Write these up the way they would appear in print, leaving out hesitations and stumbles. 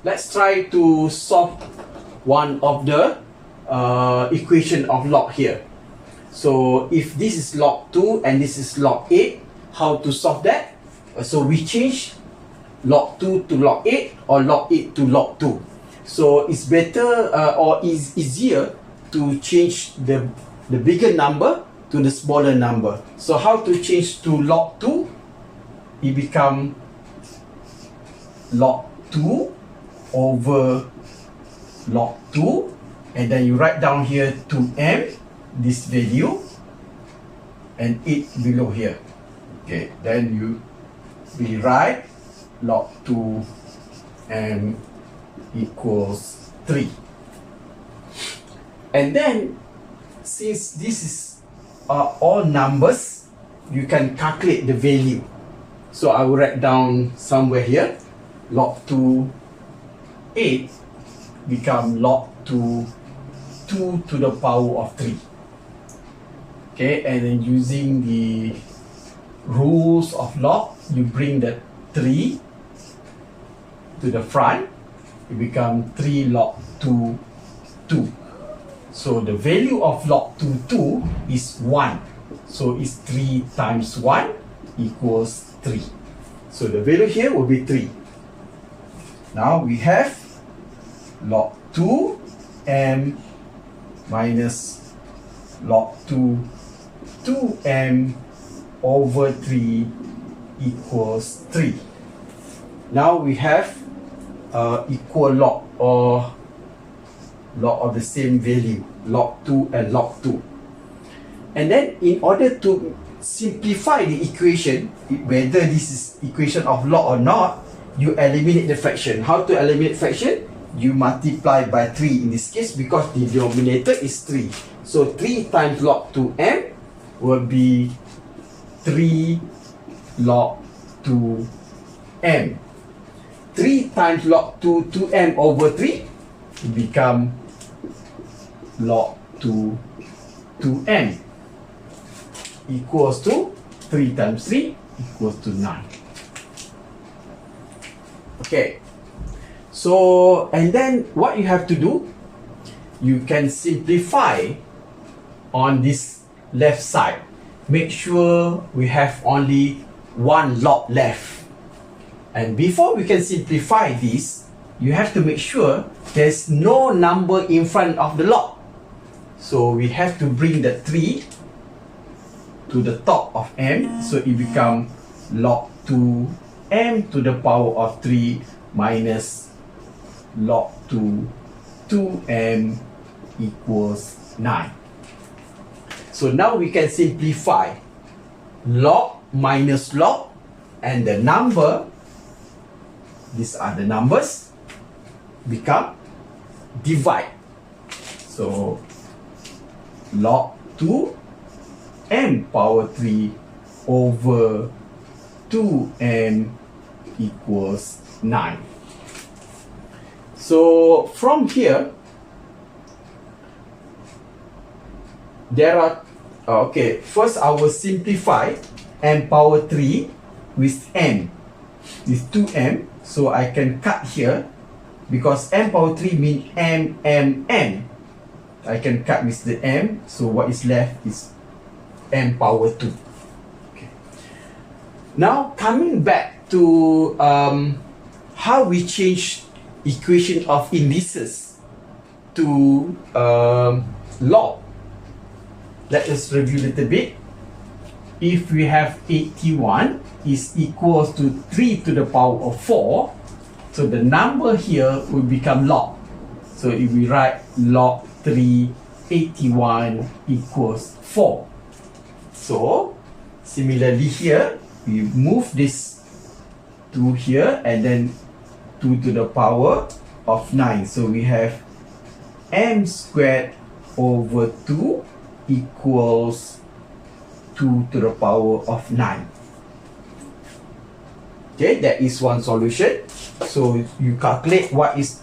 let's try to solve one of the equation of log here. So if this is log 2 and this is log 8, how to solve that? So we change log 2 to log 8 or log 8 to log 2. So it's better or is easier to change the bigger number to the smaller number. So how to change to log 2? It become log 2 over log 2, and then you write down here 2m, this value, and 8 below here. Okay, then you rewrite log 2m equals 3. And then since this is all numbers, you can calculate the value. So I will write down somewhere here, log 2 8 become log 2 2 to the power of 3. Okay, and then using the rules of log, you bring the 3 to the front, it become 3 log 2 2. So the value of log 2 2 is 1. So it's 3 times 1 equals 3. So the value here will be 3. Now we have log 2m minus log 2m over 3 equals 3. Now we have equal log or log of the same value, log 2 and log 2. And then in order to simplify the equation, whether this is equation of log or not, you eliminate the fraction. How to eliminate fraction? You multiply by 3 in this case because the denominator is 3. So 3 times log 2m will be 3 log 2m. 3 times log 2m over 3 will become log 2m equals to 3 times 3 equals to 9. Okay, so and then what you have to do, you can simplify on this left side. Make sure we have only one log left. And before we can simplify this, you have to make sure there's no number in front of the log. So we have to bring the 3 to the top of m, so it becomes log 2m to the power of 3 minus log 2m equals 9. So now we can simplify log minus log, and the number, these are the numbers, become divide. So log 2m power 3 over 2m equals 9. So from here, there are okay, first I will simplify m power 3 with m, with 2m. So I can cut here because m power 3 means m. I can cut with the m, so what is left is m power 2. Okay. Now coming back to how we change equation of indices to log. Let us review a little bit. If we have 81 is equals to 3 to the power of 4, so the number here will become log. So if we write log 3 81 equals 4. So similarly here, we move this to here and then 2 to the power of 9. So we have m squared over 2 equals 2 to the power of 9. Okay, that is one solution. So you calculate what is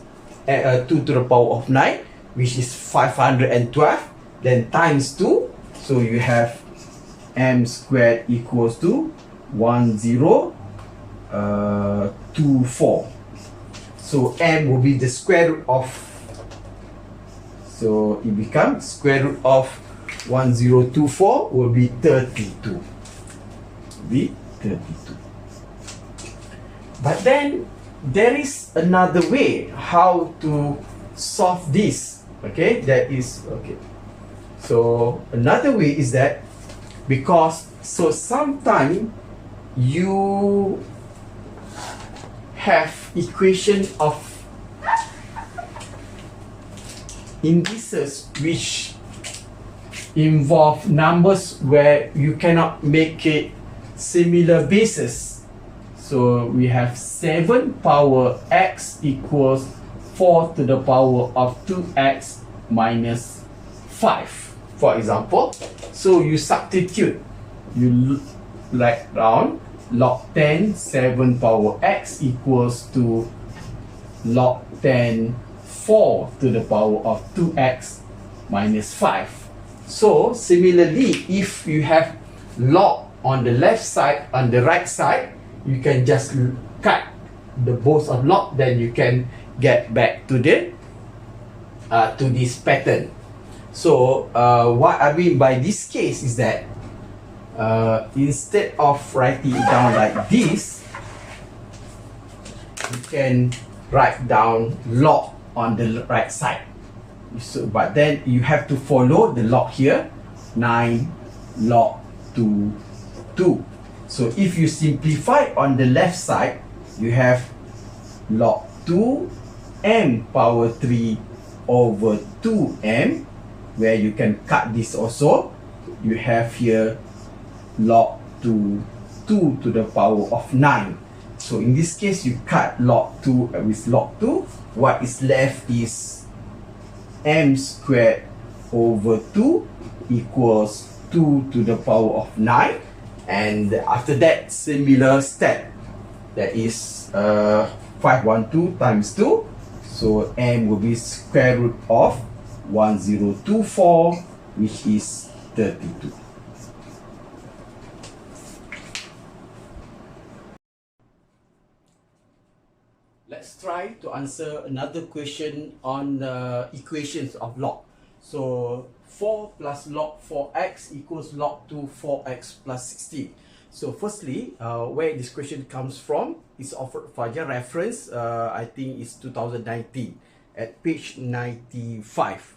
2 to the power of 9, which is 512, then times 2. So you have m squared equals to 1024. So m will be the square root of, so it becomes square root of 1024 will be 32. But then there is another way how to solve this. Okay, that is okay. So another way is that, because so sometimes you have equation of indices which involve numbers where you cannot make it similar bases. So we have 7 power x equals 4 to the power of 2x minus 5, for example. So you substitute, you write down log 10 7 power x equals to log 10 4 to the power of 2x minus 5. So similarly, if you have log on the left side, on the right side, you can just cut the both of log, then you can get back to the to this pattern. So what I mean by this case is that instead of writing it down like this, you can write down log on the right side. So, but then you have to follow the log here, 9 log 2 2. So if you simplify on the left side, you have log 2 m power 3 over 2m, where you can cut this also. You have here log 2 to the power of 9. So in this case, you cut log 2 with log 2. What is left is m squared over 2 equals 2 to the power of 9. And after that, similar step, that is 512 times 2. So m will be square root of 1024, which is 32. Let's try to answer another question on the equations of log. So 4 plus log 4x equals log 2 4x plus 16. So firstly, where this question comes from is offered FAJAR reference. I think it's 2019 at page 95.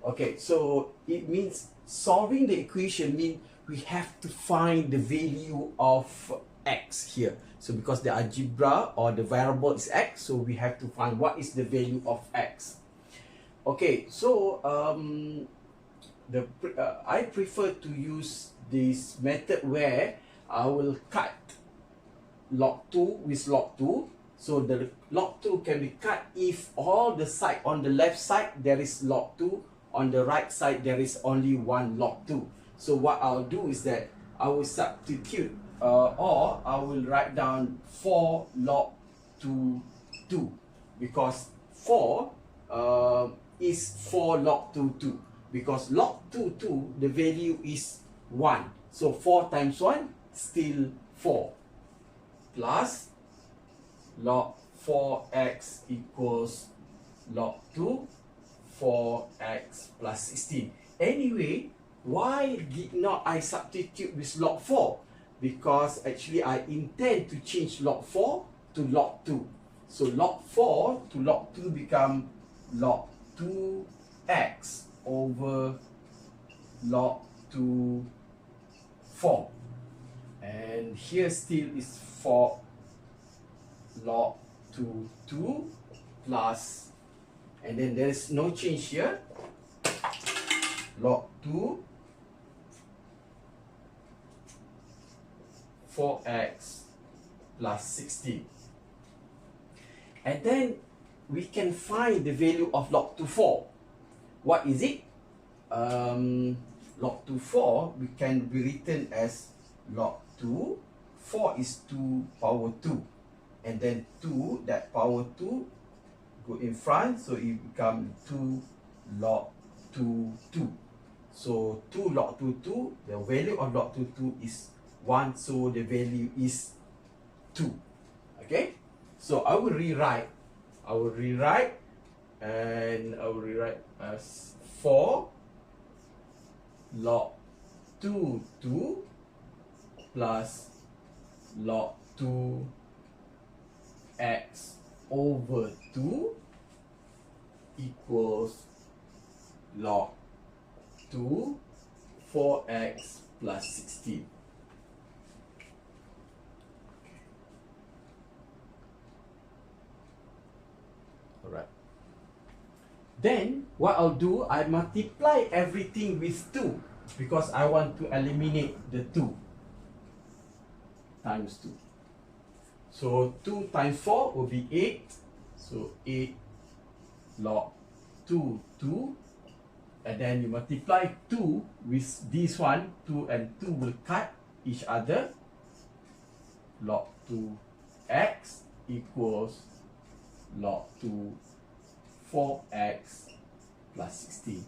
Okay, so it means solving the equation means we have to find the value of x here. So because the algebra or the variable is x, so we have to find what is the value of x. Okay, so I prefer to use this method where I will cut log 2 with log 2. So the log 2 can be cut if all the side on the left side there is log 2, on the right side there is only one log 2. So what I'll do is that I will substitute or I will write down 4 log 2 2, because 4 is 4 log 2 2, because log 2 2 the value is 1. So 4 times 1 still 4, plus log 4x equals log 2 4x plus 16. Anyway, why did not I substitute with log 4? Because actually I intend to change log 4 to log 2. So log 4 to log 2 become log 2x over log 2 4. And here still is 4 log 2 2 plus, and then there is no change here, log 2 4x plus 16. And then we can find the value of log 2 4. What is it? Log 2 4 we can be written as log 2, 4 is 2 power 2, and then 2, that power 2 go in front, so it becomes 2 log 2 2. So 2 log 2 2, the value of log 2 2 is 1, so the value is 2. Okay, so I will rewrite I will rewrite, and I will rewrite as 4 log 2 plus log 2 x over 2 equals log 2 4x plus 16. Alright. Then what I'll do, I multiply everything with 2 because I want to eliminate the 2 times 2. So 2 times 4 will be 8. So 8 log 2 and then you multiply 2 with this one. 2 and 2 will cut each other. Log 2x equals log 2 4x plus 16.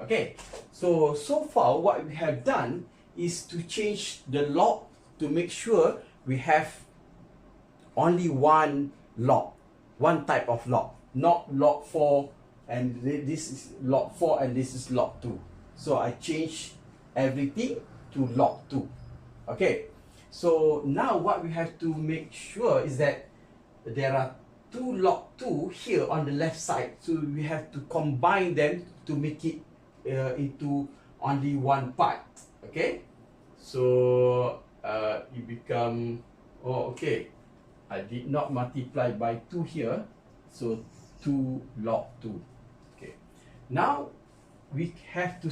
Okay, so far what we have done is to change the log to make sure we have only one log, one type of log, not log 4 and this is log 4 and this is log 2. So I change everything to log 2. Okay, so now what we have to make sure is that there are 2 log 2 here on the left side, so we have to combine them to make it into only one part. Okay, so it become, oh okay, I did not multiply by 2 here, so 2 log 2. Okay, now we have to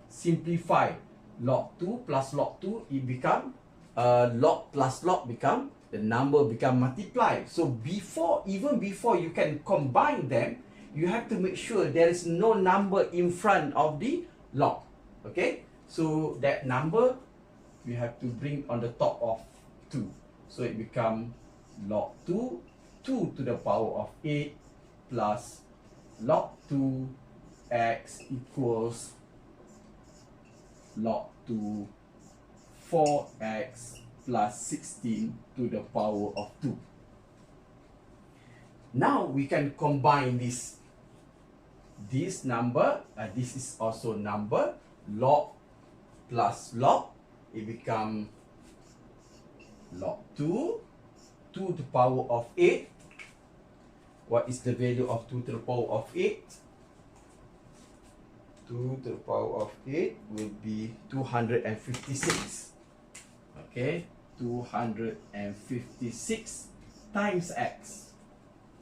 simplify. Log 2 plus log 2, it become log plus log become, the number become multiplied. So even before you can combine them, you have to make sure there is no number in front of the log. Okay, so that number we have to bring on the top of 2. So it become log 2 to the power of 8 plus log 2 x equals log 2 4x plus 16 to the power of 2. Now we can combine this number, this is also number, log plus log, it become log 2 to the power of 8. What is the value of 2 to the power of 8? 2 to the power of 8 will be 256. Okay, 256 times x.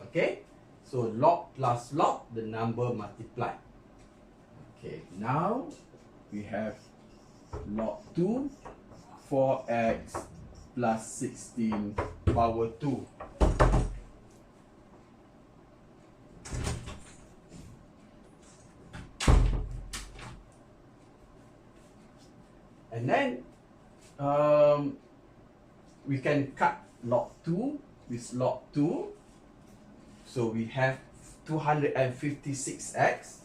Okay, so log plus log, the number multiply. Okay, now we have log 2 4x plus 16 power 2. And then we can cut log 2 with log 2. So we have 256x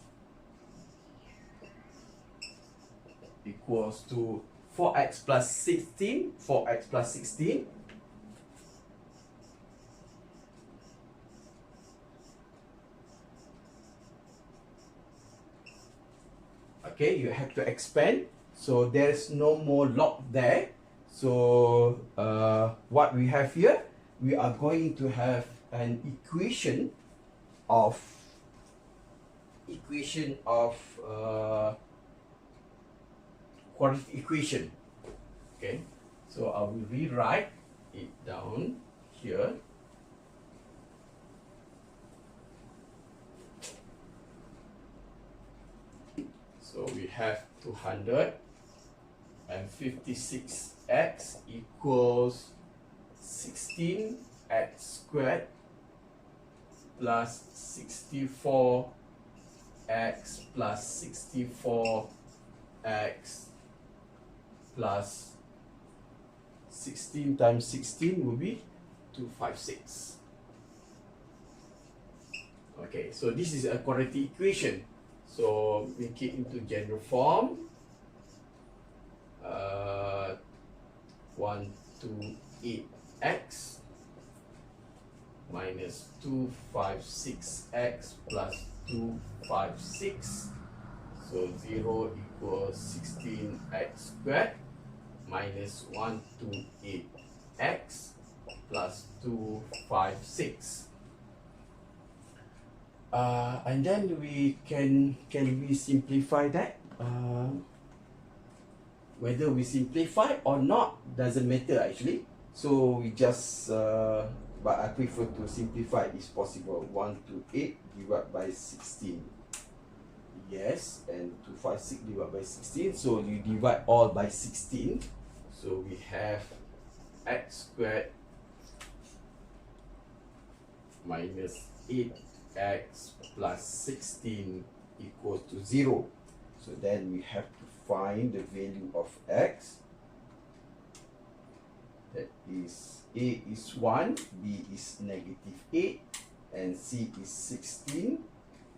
equals to 4x plus 16. 4x plus 16. Okay, you have to expand. So there is no more log there. So what we have here, we are going to have an equation of quadratic equation. Okay, so I will rewrite it down here. So we have 256x equals 16x squared plus 64x plus 64x plus 16 times 16 will be 256. Okay, so this is a quadratic equation. So make it into general form. 128x minus 256x plus 256. So 0 equals 16x squared minus 128x plus 256. And then we can we simplify that? Whether we simplify or not doesn't matter actually. So we just but I prefer to simplify if possible. 128 divided by 16. Yes, and 256 divided by 16. So you divide all by 16. So we have x squared minus 8x plus 16 equals to 0. So then we have to find the value of x. That is, a is 1, b is negative 8, and c is 16.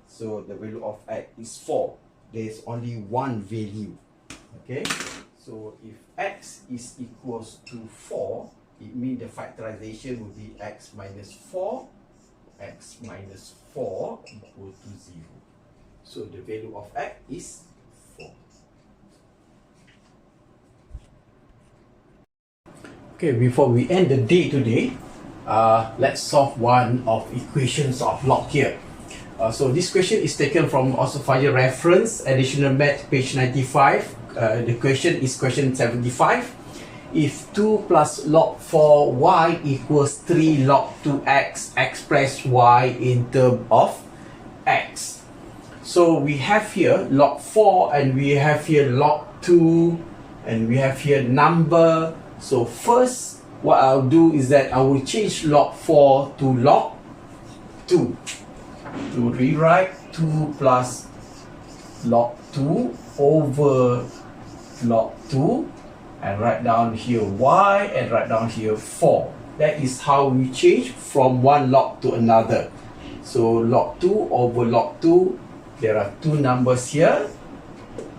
So the value of x is 4. There is only one value. Okay, so if x is equals to 4, it means the factorization will be x minus 4. X minus 4 equal to 0. So the value of x is 4. Okay, before we end the day today, let's solve one of equations of log here. So this question is taken from also FAJAR reference, additional math, page 95. The question is question 75. If 2 plus log 4y equals 3 log 2x, express y in terms of x. So we have here log 4 and we have here log 2 and we have here number. So first what I'll do is that I will change log 4 to log 2. To rewrite 2 plus log 2 over log 2 and write down here y and write down here 4. That is how we change from one log to another. So log 2 over log 2, there are two numbers here.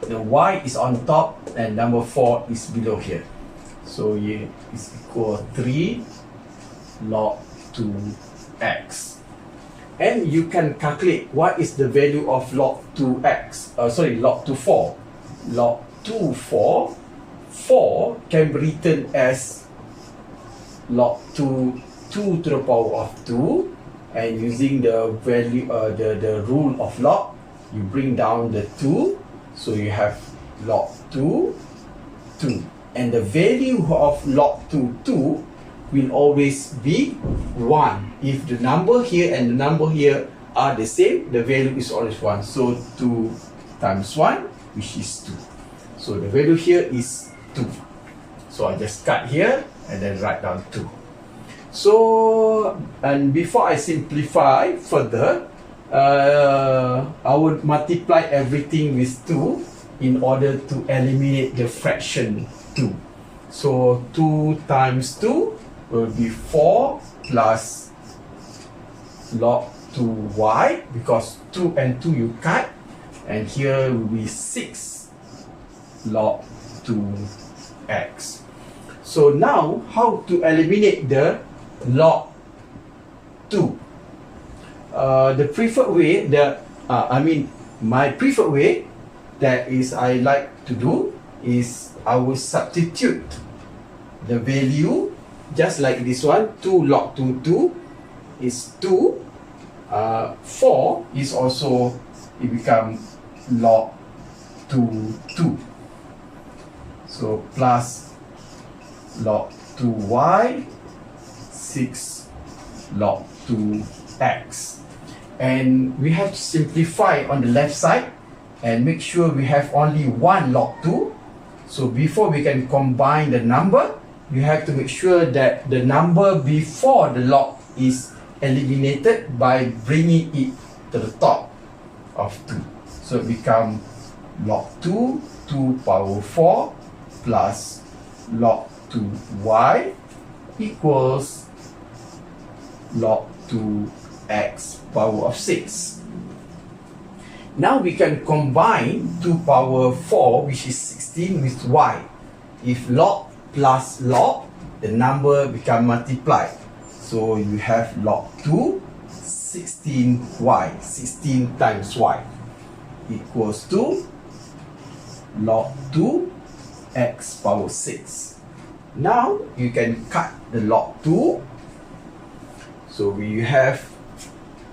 The y is on top and number 4 is below here. So here is equal 3 log 2x. And you can calculate what is the value of log 2x. Log 4. Log 4 can be written as log 2 to the power of 2, and using the value the rule of log, you bring down the 2, so you have log 2 and the value of log 2 will always be 1. If the number here and the number here are the same, the value is always 1. So 2 times 1, which is 2. So the value here is 2. So I just cut here and then write down 2. So, and before I simplify further, I would multiply everything with 2 in order to eliminate the fraction 2. So 2 times 2 will be 4 plus log 2y, because 2 and 2 you cut, and here will be 6 log 2x. So now, how to eliminate the log 2? The preferred way, my preferred way, that is I like to do, is I will substitute the value just like this one. 2 log 2 is 2. 4 is also, it becomes log 2. So plus log 2y, 6 log 2x. And we have to simplify on the left side and make sure we have only one log 2. So before we can combine the number, you have to make sure that the number before the log is eliminated by bringing it to the top of 2. So it becomes log 2 power 4 plus log 2y equals log 2x power of 6. Now we can combine 2 power 4, which is 16, with y. If log plus log, the number become multiplied. So you have log 2, 16y, 16 times y equals to log 2 x power 6. Now you can cut the log 2. So we have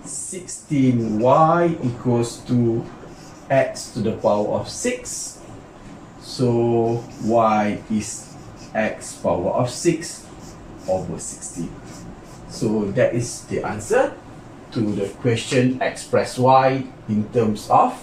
16y equals to x to the power of 6. So y is x power of 6 over 16. So that is the answer to the question express y in terms of